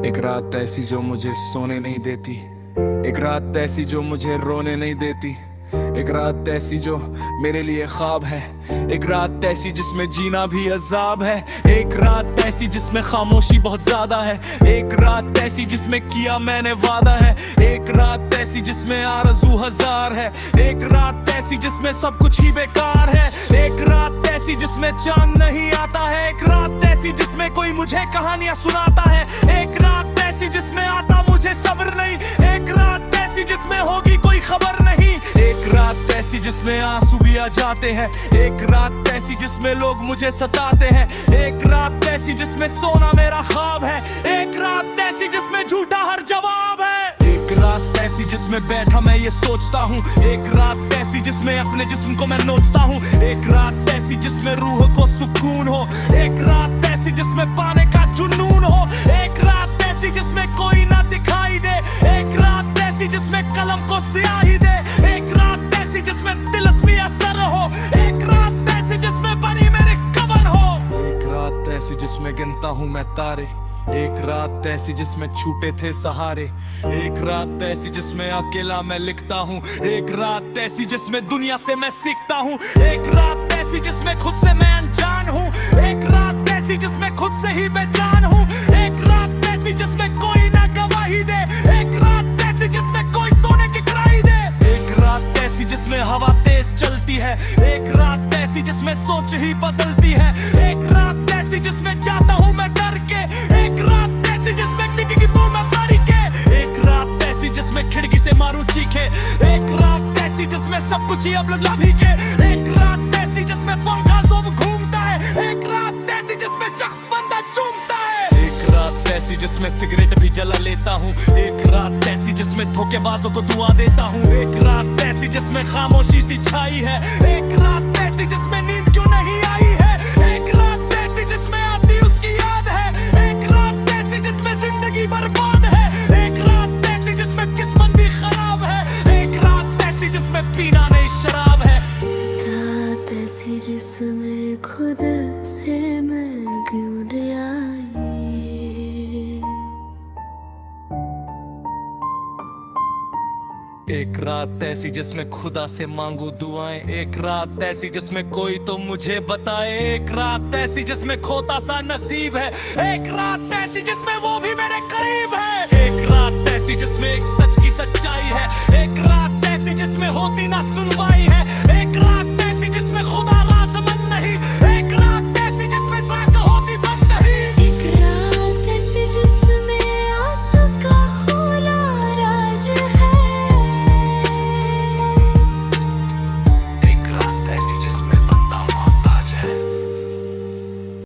एक रात ऐसी जो मुझे सोने नहीं देती, एक रात ऐसी जो मुझे रोने नहीं देती, एक रात ऐसी जो मेरे लिए ख्वाब है, एक रात ऐसी जिसमें जीना भी अजाब है, एक रात ऐसी जिसमें खामोशी बहुत ज्यादा है, एक रात ऐसी जिसमें किया मैंने वादा है, एक रात ऐसी जिसमें आरज़ू हजार है, एक रात ऐसी जिसमें सब कुछ ही बेकार है, एक रात ऐसी जिसमें चांद नहीं आता है, एक रात ऐसी जिसमें कोई मुझे कहानियां सुनाता है, एक रात ऐसी जिसमें आता मुझे सब्र नहीं, एक रात ऐसी जिसमें होगी कोई खबर नहीं, एक रात ऐसी जिसमें आंसू भी आ जाते हैं, एक रात ऐसी जिसमें लोग मुझे सताते हैं, एक रात ऐसी जिसमें सोना मेरा ख्वाब है, एक रात ऐसी जिसमें झूठा हर जवाब है, एक रात ऐसी जिसमें बैठा मैं ये सोचता हूँ, एक रात ऐसी जिसमें अपने जिस्म को मैं नोचता हूँ, एक रात ऐसी जिसमें रूह को सुकून हो, एक रात ऐसी जिसमें पाने का जुनून हो, एक रात ऐसी जिसमें कोई ना दिखाई दे, एक रात ऐसी जिसमें कलम को स्याही दे, एक रात ऐसी जिसमें तिलस्मी असर हो, एक रात ऐसी जिसमें बनी मेरी कबर हो, एक रात ऐसी जिसमें गिनता हूँ मैं तारे, एक रात ऐसी जिसमें छूटे थे सहारे, एक रात ऐसी जिसमें अकेला मैं लिखता हूँ, एक रात ऐसी जिसमें दुनिया से मैं सीखता हूँ, एक रात ऐसी जिसमें खुद से मैं अनजान हूँ, एक रात ऐसी जिसमें खुद से ही बेजान हूँ, एक रात ऐसी जिसमें कोई ना गवाही दे, एक रात ऐसी जिसमें कोई सोने की कढ़ाई दे, एक रात ऐसी जिसमें हवा तेज चलती है, एक रात ऐसी जिसमें सोच ही बदलती है, एक रात ऐसी जिसमें जाता हूँ मैं डर के, एक रात ऐसी जिसमें टिकी की मुंह में मारी के, एक रात ऐसी जिसमें खिड़की से मारू चीखे, एक रात ऐसी जिसमें सब कुछ ही अब लगा भी के, एक रात ऐसी जिसमें पंखा सब घूमता है, एक रात ऐसी जिसमें शख्स बंदा चूमता है, एक रात ऐसी जिसमें सिगरेट भी जला लेता हूँ, एक रात ऐसी जिसमें धोखेबाजों को दुआ देता हूँ, एक रात ऐसी जिसमें खामोशी सी छाई है, एक रात ऐसी जिसमें नींद क्यों नहीं आई है, एक रात ऐसी जिसमें आती उसकी याद है, एक रात ऐसी जिसमें जिंदगी बर्बाद है, एक रात ऐसी जिसमें किस्मत भी खराब है, एक रात ऐसी जिसमें पीना नहीं शराब है, रात ऐसी जिसमें खुद से मैं क्यों न आई, एक रात ऐसी जिसमें खुदा से मांगू दुआएं, एक रात ऐसी जिसमें कोई तो मुझे बताए, एक रात ऐसी जिसमें खोता सा नसीब है, एक रात ऐसी जिसमें वो भी मेरे करीब है, एक रात ऐसी जिसमें एक सच